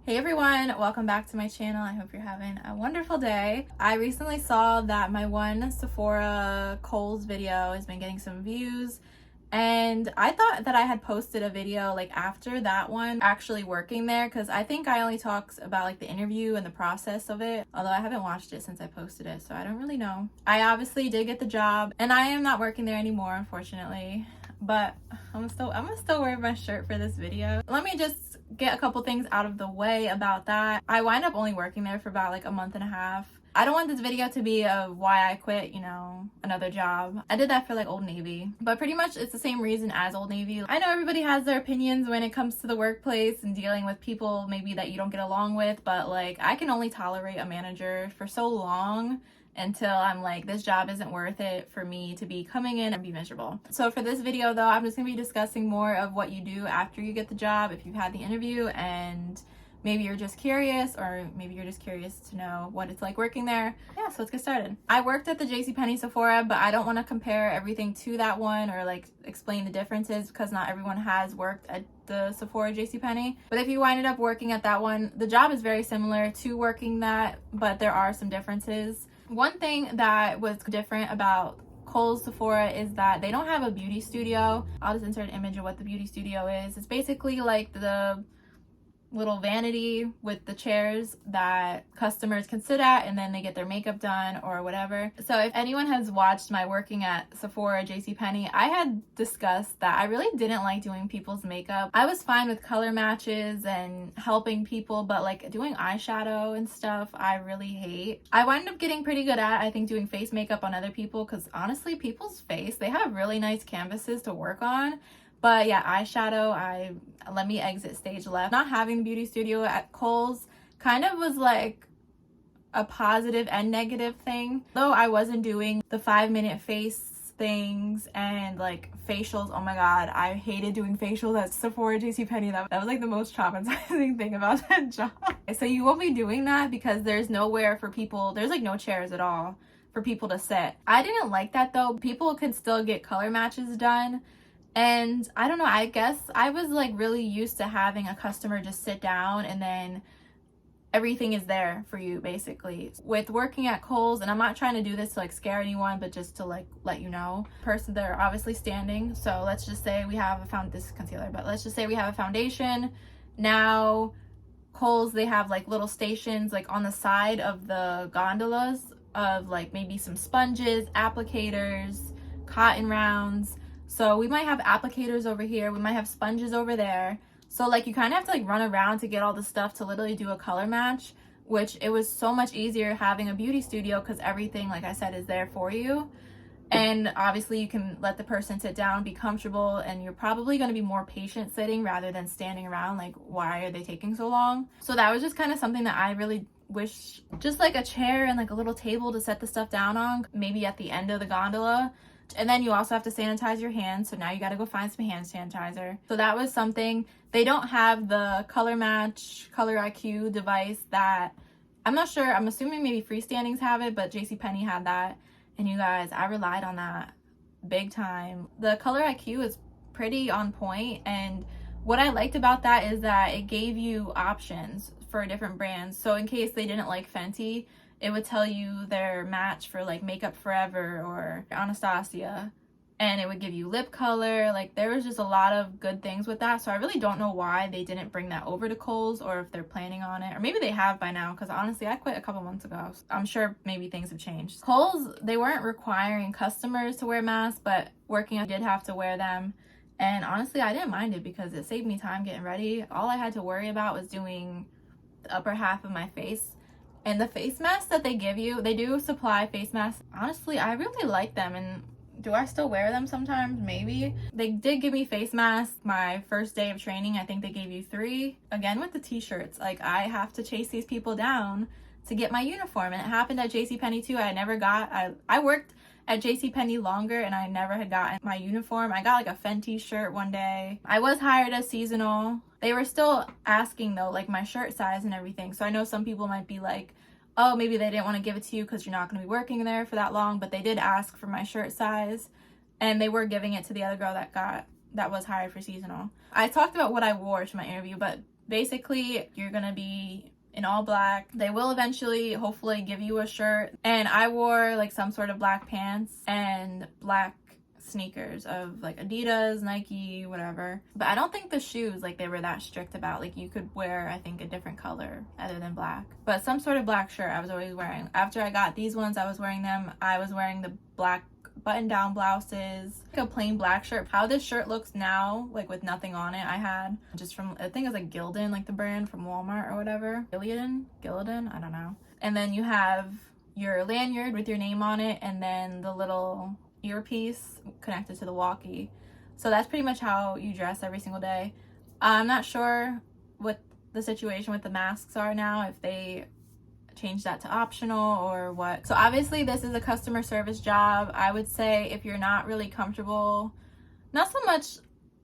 Hey everyone, welcome back to my channel. I hope you're having a wonderful day. I recently saw that my one Sephora KOHL'S video has been getting some views, and I thought that I had posted a video like after that one actually working there, because I think I only talked about like the interview and the process of it, although I haven't watched it since I posted it, so I don't really know. I obviously did get the job and I am not working there anymore, unfortunately, but I'm gonna still wear my shirt for this video. Let me just get a couple things out of the way about that. I wind up only working there for about like a month and a half. I don't want this video to be of why I quit, another job. I did that for like Old Navy, but pretty much it's the same reason as Old Navy. I know everybody has their opinions when it comes to the workplace and dealing with people maybe that you don't get along with, but like I can only tolerate a manager for so long until I'm like, this job isn't worth it for me to be coming in and be miserable. So for this video though, I'm just gonna be discussing more of what you do after you get the job, if you've had the interview, and maybe you're just curious, or maybe you're just curious to know what it's like working there. Yeah, so let's get started. I worked at the JCPenney Sephora, but I don't want to compare everything to that one or like explain the differences, because not everyone has worked at the Sephora JCPenney. But if you winded up working at that one, the job is very similar to working that, but there are some differences. One thing that was different about KOHL'S Sephora is that they don't have a beauty studio. I'll just insert an image of what the beauty studio is. It's basically like the little vanity with the chairs that customers can sit at and then they get their makeup done or whatever. So if anyone has watched my working at Sephora JCPenney, I had discussed that I really didn't like doing people's makeup. I was fine with color matches and helping people, but like doing eyeshadow and stuff I really hate. I wound up getting pretty good at, I think, doing face makeup on other people, because honestly people's face, they have really nice canvases to work on. But yeah, eyeshadow, let me exit stage left. Not having the beauty studio at KOHL'S kind of was like a positive and negative thing. Though I wasn't doing the 5-minute face things and like facials. Oh my god, I hated doing facials at Sephora JCPenney. That was like the most traumatizing thing about that job. So you won't be doing that because there's nowhere for people, there's like no chairs at all for people to sit. I didn't like that though. People could still get color matches done. And I don't know, I guess I was like really used to having a customer just sit down and then everything is there for you basically. With working at KOHL'S, and I'm not trying to do this to like scare anyone, but just to like let you know, person, they're obviously standing. So let's just say we have this is concealer, but let's just say we have a foundation. Now KOHL'S, they have like little stations like on the side of the gondolas of like maybe some sponges, applicators, cotton rounds. So we might have applicators over here, we might have sponges over there. So like you kind of have to like run around to get all the stuff to literally do a color match, which it was so much easier having a beauty studio because everything, like I said, is there for you. And obviously you can let the person sit down, be comfortable, and you're probably going to be more patient sitting rather than standing around like, why are they taking so long? So that was just kind of something that I really wish, just like a chair and like a little table to set the stuff down on, maybe at the end of the gondola. And then you also have to sanitize your hands, so now you got to go find some hand sanitizer. So that was something. They don't have the color match, color IQ device that, I'm not sure, I'm assuming maybe freestandings have it, but JCPenney had that. And you guys, I relied on that big time. The color IQ is pretty on point, and what I liked about that is that it gave you options for different brands. So in case they didn't like Fenty, it would tell you their match for like Makeup Forever or Anastasia, and it would give you lip color. Like there was just a lot of good things with that. So I really don't know why they didn't bring that over to KOHL'S, or if they're planning on it, or maybe they have by now, because honestly I quit a couple months ago. So I'm sure maybe things have changed. KOHL'S, they weren't requiring customers to wear masks, but working I did have to wear them. And honestly I didn't mind it because it saved me time getting ready. All I had to worry about was doing the upper half of my face. And the face masks that they give you, they do supply face masks. Honestly, I really like them. And do I still wear them sometimes? Maybe. They did give me face masks my first day of training. I think they gave you 3. Again, with the t-shirts, like I have to chase these people down to get my uniform. And it happened at JCPenney too. I worked at JCPenney longer and I never had gotten my uniform. I got like a Fenty shirt one day. I was hired as seasonal. They were still asking though, like my shirt size and everything. So I know some people might be like, oh, maybe they didn't want to give it to you because you're not going to be working there for that long, but they did ask for my shirt size, and they were giving it to the other girl that was hired for seasonal. I talked about what I wore to my interview, but Basically, you're gonna be in all black. They will eventually, hopefully, give you a shirt. And I wore like some sort of black pants and black sneakers of like Adidas, Nike, whatever. But I don't think the shoes, like, they were that strict about. Like, you could wear, I think, a different color other than black. But some sort of black shirt I was always wearing. After I got these ones, I was wearing them. I was wearing the black button-down blouses, like a plain black shirt. How this shirt looks now, like with nothing on it, I had just from, I think it was like Gildan, like the brand from Walmart or whatever. Gildan, I don't know. And then you have your lanyard with your name on it, and then the little earpiece connected to the walkie. So that's pretty much how you dress every single day. I'm not sure what the situation with the masks are now, if they change that to optional or what. So obviously this is a customer service job. I would say if you're not really comfortable, not so much,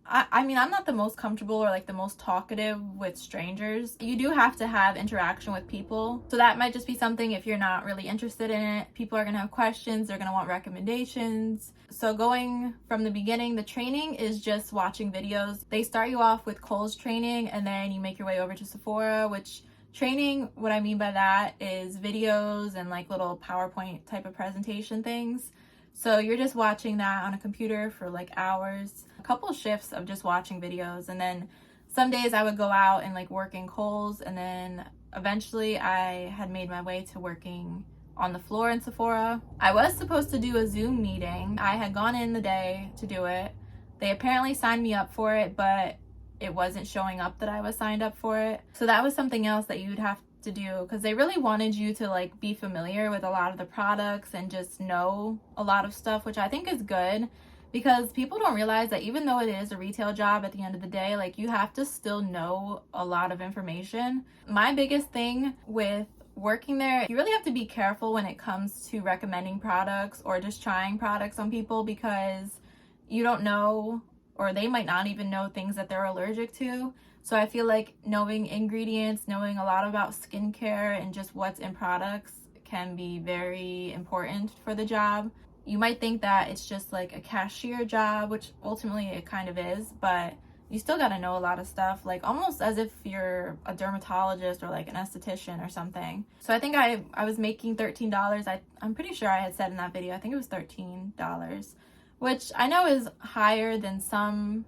I mean, I'm not the most comfortable or like the most talkative with strangers. You do have to have interaction with people. So that might just be something, if you're not really interested in it. People are gonna have questions, they're gonna want recommendations. So going from the beginning, the training is just watching videos. They start you off with KOHL'S training, and then you make your way over to SEPHORA, which training, what I mean by that is videos and like little PowerPoint type of presentation things. So you're just watching that on a computer for like hours, a couple shifts of just watching videos. And then some days I would go out and like work in KOHL'S, and then eventually I had made my way to working on the floor in SEPHORA. I was supposed to do a Zoom meeting. I had gone in the day to do it. They apparently signed me up for it, but it wasn't showing up that I was signed up for it. So that was something else that you would have to do, because they really wanted you to like be familiar with a lot of the products and just know a lot of stuff, which I think is good, because people don't realize that even though it is a retail job, at the end of the day, like, you have to still know a lot of information. My biggest thing with working there, you really have to be careful when it comes to recommending products or just trying products on people, because you don't know, or they might not even know things that they're allergic to. So I feel like knowing ingredients, knowing a lot about skincare and just what's in products can be very important for the job. You might think that it's just like a cashier job, which ultimately it kind of is, but you still got to know a lot of stuff, like almost as if you're a dermatologist or like an esthetician or something. So I think I was making $13. I'm pretty sure I had said in that video, I think it was $13, which I know is higher than some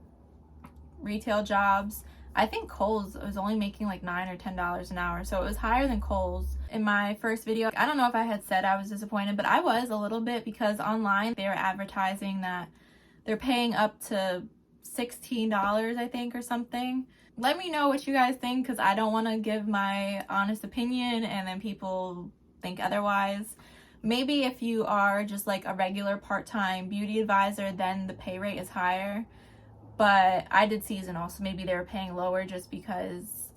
retail jobs. I think KOHL'S was only making like $9 or $10 an hour, so it was higher than KOHL'S. In my first video, I don't know if I had said I was disappointed, but I was a little bit, because online they were advertising that they're paying up to $16, I think, or something. Let me know what you guys think, because I don't want to give my honest opinion and then people think otherwise. Maybe if you are just like a regular part-time beauty advisor, then the pay rate is higher. But I did seasonal, so maybe they were paying lower just because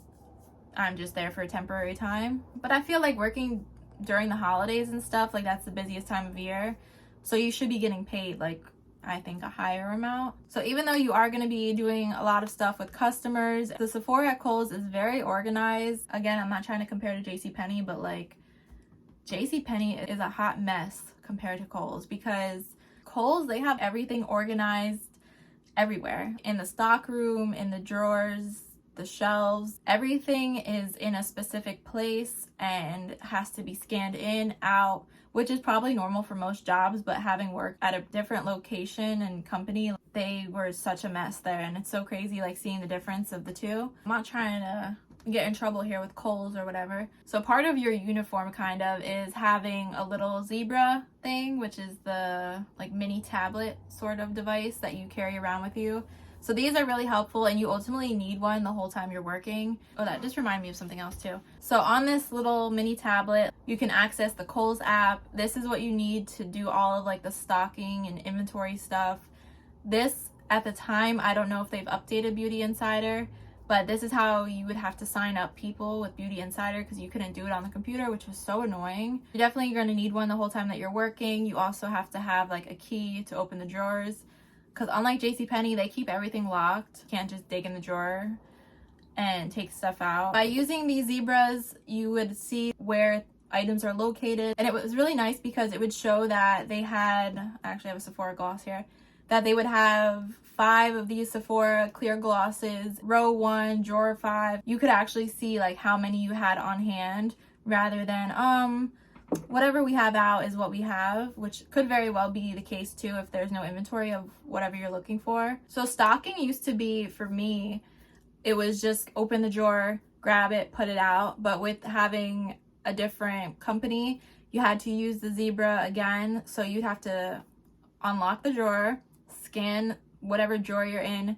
I'm just there for a temporary time. But I feel like working during the holidays and stuff, like, that's the busiest time of year. So you should be getting paid, like, I think a higher amount. So even though you are going to be doing a lot of stuff with customers, the SEPHORA at KOHL'S is very organized. Again, I'm not trying to compare to JCPenney, but like, JCPenney is a hot mess compared to KOHL'S, because KOHL'S, they have everything organized everywhere. In the stock room, in the drawers, the shelves, everything is in a specific place and has to be scanned in, out, which is probably normal for most jobs, but having worked at a different location and company, they were such a mess there, and it's so crazy like seeing the difference of the two. I'm not trying to get in trouble here with KOHL'S or whatever. So part of your uniform kind of is having a little zebra thing, which is the like mini tablet sort of device that you carry around with you. So these are really helpful, and you ultimately need one the whole time you're working. Oh, that just reminded me of something else too. So on this little mini tablet, you can access the KOHL'S app. This is what you need to do all of like the stocking and inventory stuff. This, at the time, I don't know if they've updated Beauty Insider, but this is how you would have to sign up people with Beauty Insider, because you couldn't do it on the computer, which was so annoying. You're definitely going to need one the whole time that you're working. You also have to have like a key to open the drawers, because unlike JCPenney, they keep everything locked. You can't just dig in the drawer and take stuff out. By using these zebras, you would see where items are located, and it was really nice because it would show that they had, I actually have a Sephora gloss here, that they would have 5 of these Sephora clear glosses, row 1, drawer 5. You could actually see like how many you had on hand rather than whatever we have out is what we have, which could very well be the case too if there's no inventory of whatever you're looking for. So stocking used to be, for me, it was just open the drawer, grab it, put it out. But with having a different company, you had to use the zebra again. So you'd have to unlock the drawer, scan whatever drawer you're in,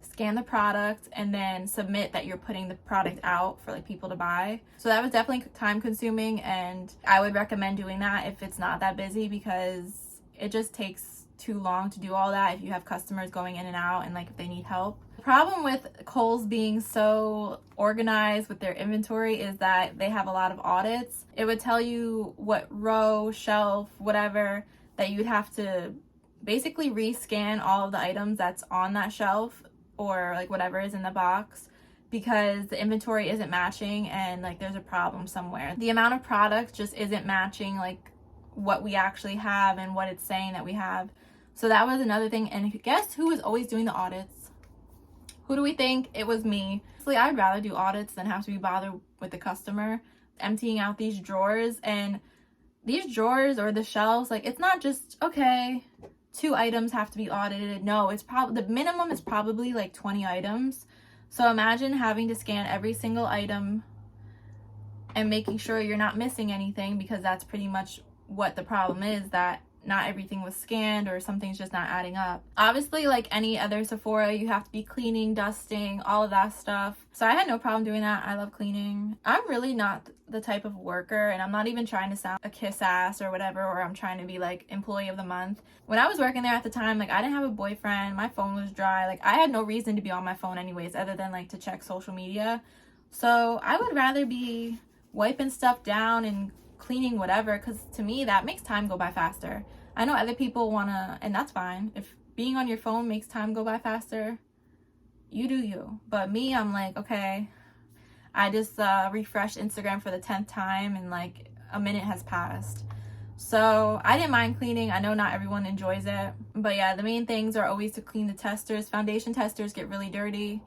scan the product, and then submit that you're putting the product out for like people to buy. So that was definitely time consuming, and I would recommend doing that if it's not that busy, because it just takes too long to do all that if you have customers going in and out and like if they need help. The problem with Kohl's being so organized with their inventory is that they have a lot of audits. It would tell you what row, shelf, whatever, that you'd have to basically rescan all of the items that's on that shelf or like whatever is in the box, because the inventory isn't matching and like there's a problem somewhere. The amount of product just isn't matching like what we actually have and what it's saying that we have. So that was another thing. And guess who was always doing the audits? Who do we think? It was me. Honestly, I'd rather do audits than have to be bothered with the customer emptying out these drawers. And these drawers or the shelves, like, it's not just, okay, 2 items have to be audited. No, it's probably, the minimum is probably like 20 items. So imagine having to scan every single item and making sure you're not missing anything, because that's pretty much what the problem is, that not everything was scanned or something's just not adding up. Obviously, like any other Sephora, you have to be cleaning, dusting, all of that stuff. So I had no problem doing that. I love cleaning. I'm really not the type of worker, and I'm not even trying to sound a kiss ass or whatever, or I'm trying to be like employee of the month. When I was working there at the time, like I didn't have a boyfriend, my phone was dry, like I had no reason to be on my phone anyways other than like to check social media. So I would rather be wiping stuff down and cleaning whatever, because to me that makes time go by faster. I know other people wanna, and that's fine. If being on your phone makes time go by faster, you do you. But me, I'm like, okay, I just refreshed Instagram for the 10th time and like a minute has passed. So I didn't mind cleaning. I know not everyone enjoys it, but yeah, the main things are always to clean the testers. Foundation testers get really dirty.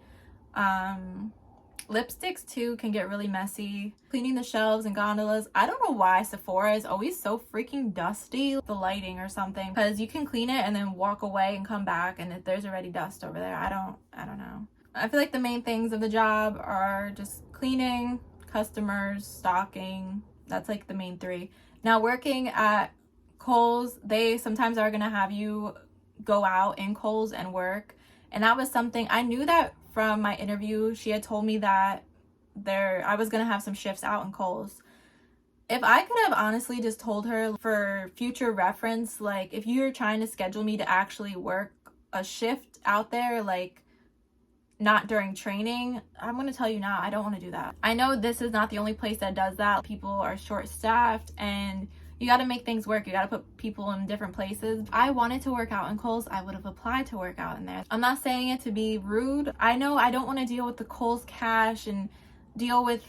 Lipsticks too can get really messy. Cleaning the shelves and gondolas. I don't know why Sephora is always so freaking dusty. The lighting or something, because you can clean it and then walk away and come back and there's already dust over there. I don't know. I feel like the main things of the job are just cleaning, customers, stocking. That's like the main 3. Now working at Kohl's, they sometimes are gonna have you go out in Kohl's and work. And that was something I knew that from my interview. She had told me that I was gonna have some shifts out in Kohl's. If I could have honestly just told her for future reference, like if you're trying to schedule me to actually work a shift out there, like not during training, I'm gonna tell you now, I don't want to do that. I know this is not the only place that does that. People are short-staffed and you got to make things work. You got to put people in different places. If I wanted to work out in Kohl's, I would have applied to work out in there. I'm not saying it to be rude. I know I don't want to deal with the Kohl's cash and deal with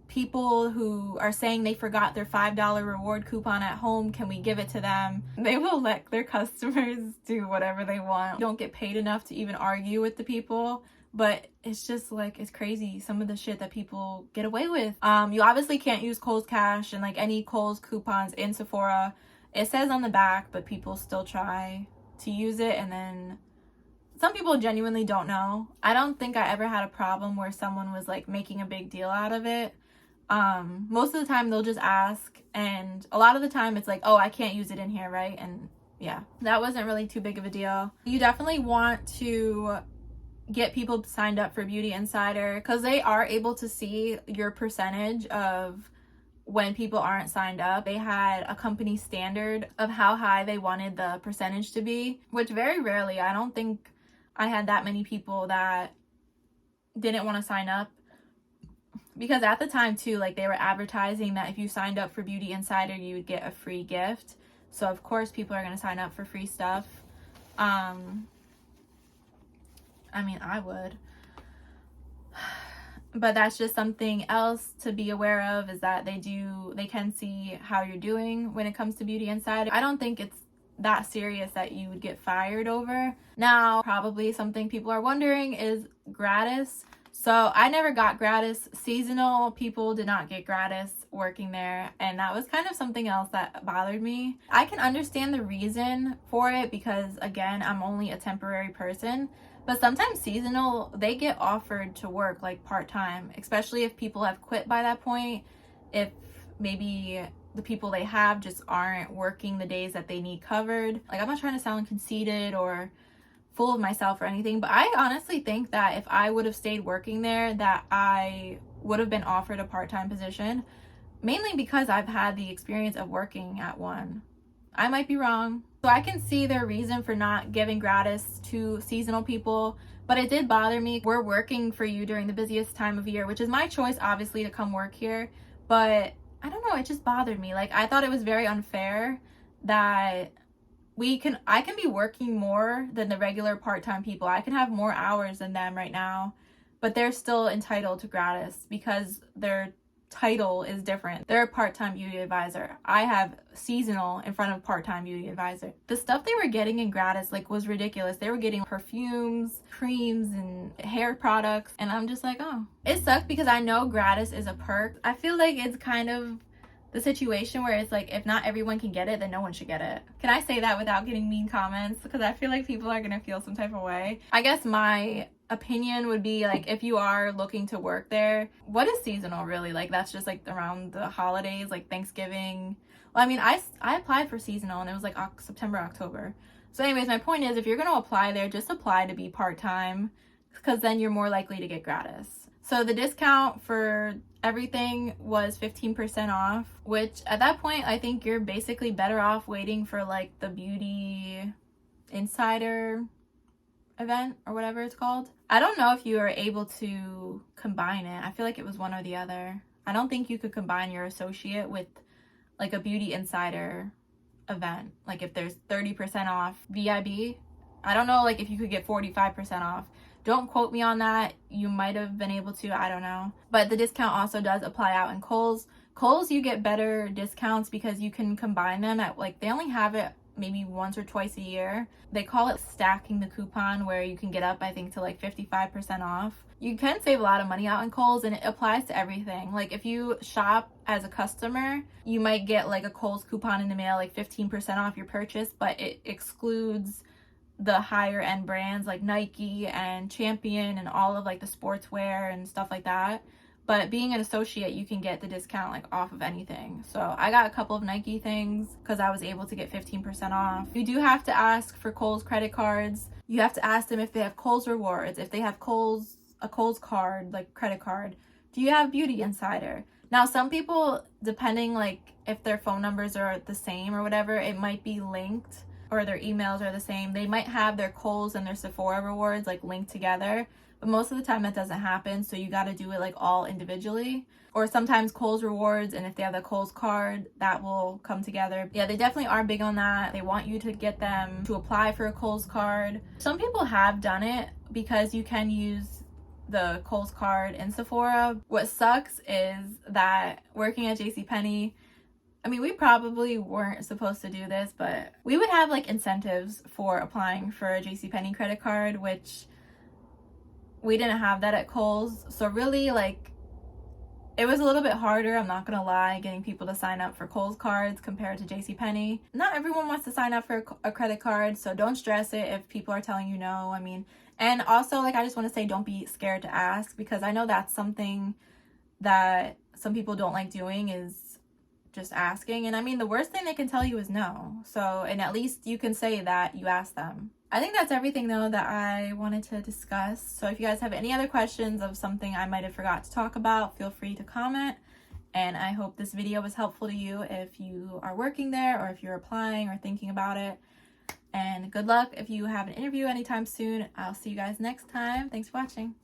people who are saying they forgot their $5 reward coupon at home. Can we give it to them? They will let their customers do whatever they want. You don't get paid enough to even argue with the people. But it's just like, it's crazy some of the shit that people get away with. You obviously can't use Kohl's cash and like any Kohl's coupons in Sephora. It says on the back, but people still try to use it, and then some people genuinely don't know. I don't think I ever had a problem where someone was like making a big deal out of it. Most of the time they'll just ask, and a lot of the time it's like, oh, I can't use it in here, right? And yeah, that wasn't really too big of a deal. You definitely want to get people signed up for Beauty Insider, because they are able to see your percentage of when people aren't signed up. They had a company standard of how high they wanted the percentage to be, which very rarely, I don't think I had that many people that didn't want to sign up. Because at the time too, like they were advertising that if you signed up for Beauty Insider, you would get a free gift. So of course people are going to sign up for free stuff. I mean, I would. But that's just something else to be aware of, is that they can see how you're doing when it comes to Beauty Insider. I don't think it's that serious that you would get fired over. Now, probably something people are wondering is Gratis. So I never got Gratis. Seasonal people did not get Gratis working there, and that was kind of something else that bothered me. I can understand the reason for it because, again, I'm only a temporary person, but sometimes seasonal, they get offered to work like part-time, especially if people have quit by that point, if maybe the people they have just aren't working the days that they need covered. Like, I'm not trying to sound conceited or full of myself or anything, but I honestly think that if I would have stayed working there, that I would have been offered a part-time position, mainly because I've had the experience of working at one. I might be wrong. So I can see their reason for not giving Gratis to seasonal people, but it did bother me. We're working for you during the busiest time of year, which is my choice, obviously, to come work here, but I don't know, it just bothered me. Like, I thought it was very unfair that I can be working more than the regular part-time people. I can have more hours than them right now, but they're still entitled to Gratis because their title is different. They're a part-time beauty advisor. I have seasonal in front of part-time beauty advisor. The stuff they were getting in Gratis like was ridiculous. They were getting perfumes, creams, and hair products, and I'm just like, oh. It sucks because I know Gratis is a perk. I feel like it's kind of the situation where it's like, if not everyone can get it, then no one should get it. Can I say that without getting mean comments? Because I feel like people are gonna feel some type of way. I guess my opinion would be, like, if you are looking to work there, what is seasonal really? Like, that's just like around the holidays, like Thanksgiving. Well, I mean, I applied for seasonal and it was like September, October. So anyways, my point is, if you're gonna apply there, just apply to be part-time, because then you're more likely to get Gratis. So the discount for everything was 15% off, which at that point, I think you're basically better off waiting for like the Beauty Insider event or whatever it's called. I don't know if you are able to combine it. I feel like it was one or the other. I don't think you could combine your associate with like a Beauty Insider event. Like if there's 30% off VIB, I don't know, like if you could get 45% off. Don't quote me on that. You might have been able to, I don't know. But the discount also does apply out in Kohl's. Kohl's, you get better discounts because you can combine them at, like, they only have it maybe once or twice a year. They call it stacking the coupon, where you can get up, I think, to like 55% off. You can save a lot of money out in Kohl's, and it applies to everything. Like if you shop as a customer, you might get like a Kohl's coupon in the mail, like 15% off your purchase, but it excludes the higher end brands like Nike and Champion and all of like the sportswear and stuff like that. But being an associate, you can get the discount like off of anything. So I got a couple of Nike things because I was able to get 15% off. You do have to ask for Kohl's credit cards. You have to ask them if they have Kohl's rewards, if they have a Kohl's card, like credit card. Do you have Beauty Insider? Now, some people, depending like if their phone numbers are the same or whatever, it might be linked, or their emails are the same. They might have their Kohl's and their Sephora rewards like linked together, but most of the time that doesn't happen, so you got to do it like all individually. Or sometimes Kohl's rewards, and if they have the Kohl's card, that will come together. Yeah, they definitely are big on that. They want you to get them to apply for a Kohl's card. Some people have done it because you can use the Kohl's card in Sephora. What sucks is that working at JCPenney, I mean, we probably weren't supposed to do this, but we would have like incentives for applying for a JCPenney credit card, which we didn't have that at Kohl's. So really, like, it was a little bit harder, I'm not gonna lie, getting people to sign up for Kohl's cards compared to JCPenney. Not everyone wants to sign up for a credit card, so don't stress it if people are telling you no. I mean, and also, like, I just want to say, don't be scared to ask, because I know that's something that some people don't like doing, is just asking. And I mean, the worst thing they can tell you is no. So, and at least you can say that you asked them. I think that's everything though that I wanted to discuss. So if you guys have any other questions of something I might have forgot to talk about, feel free to comment. And I hope this video was helpful to you if you are working there or if you're applying or thinking about it. And good luck if you have an interview anytime soon. I'll see you guys next time. Thanks for watching.